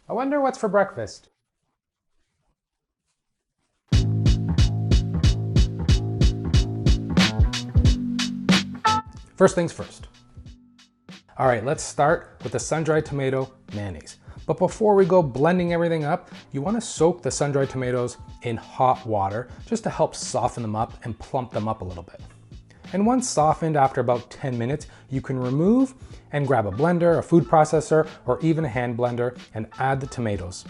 I wonder what's for breakfast. First things first. All right, let's start with the sun-dried tomato mayonnaise. But before we go blending everything up, you want to soak the sun-dried tomatoes in hot water just to help soften them up and plump them up a little bit. And once softened after about 10 minutes, you can remove and grab a blender, a food processor, or even a hand blender and add the tomatoes.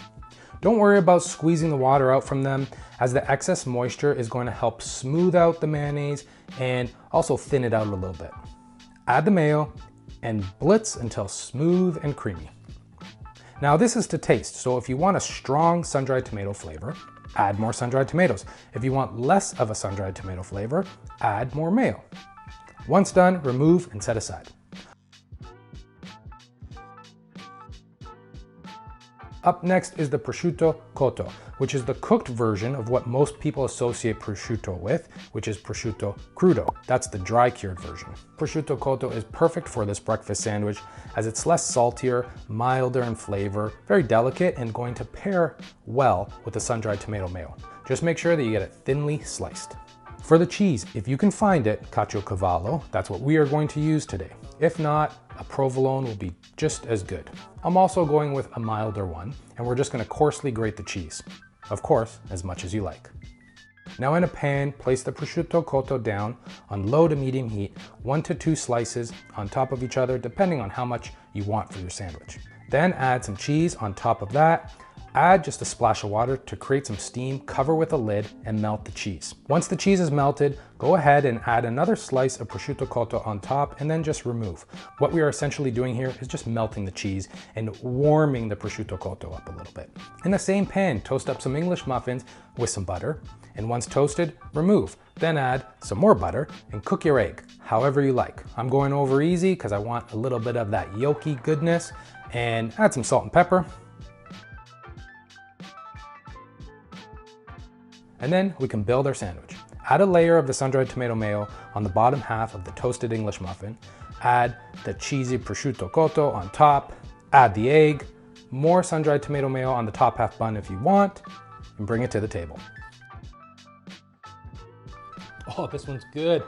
Don't worry about squeezing the water out from them, as the excess moisture is going to help smooth out the mayonnaise and also thin it out a little bit. Add the mayo and blitz until smooth and creamy. Now this is to taste, so if you want a strong sun-dried tomato flavor, add more sun-dried tomatoes. If you want less of a sun-dried tomato flavor, add more mayo. Once done, remove and set aside. Up next is the prosciutto cotto, which is the cooked version of what most people associate prosciutto with, which is prosciutto crudo. That's the dry cured version. Prosciutto cotto is perfect for this breakfast sandwich as it's less saltier, milder in flavor, very delicate, and going to pair well with the sun-dried tomato mayo. Just make sure that you get it thinly sliced. For the cheese, if you can find it, caciocavallo, that's what we are going to use today. If not, a provolone will be just as good. I'm also going with a milder one, and we're just going to coarsely grate the cheese. Of course, as much as you like. Now in a pan, place the prosciutto cotto down on low to medium heat, 1 to 2 slices on top of each other, depending on how much you want for your sandwich. Then add some cheese on top of that. Add just a splash of water to create some steam, cover with a lid, and melt the cheese. Once the cheese is melted, go ahead and add another slice of prosciutto cotto on top and then just remove. What we are essentially doing here is just melting the cheese and warming the prosciutto cotto up a little bit. In the same pan, toast up some English muffins with some butter, and once toasted, remove. Then add some more butter and cook your egg, however you like. I'm going over easy because I want a little bit of that yolky goodness, and add some salt and pepper. And then we can build our sandwich. Add a layer of the sun-dried tomato mayo on the bottom half of the toasted English muffin. Add the cheesy prosciutto cotto on top. Add the egg, more sun-dried tomato mayo on the top half bun if you want, and bring it to the table. Oh, this one's good.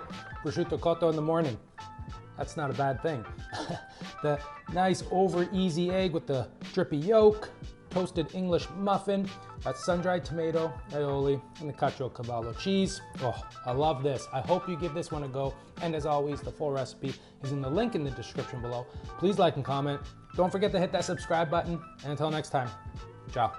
Prosciutto cotto in the morning. That's not a bad thing. The nice over easy egg with the drippy yolk, toasted English muffin, that sun-dried tomato, aioli, and the caciocavallo cheese. Oh, I love this. I hope you give this one a go. And as always, the full recipe is in the link in the description below. Please like and comment. Don't forget to hit that subscribe button. And until next time, ciao.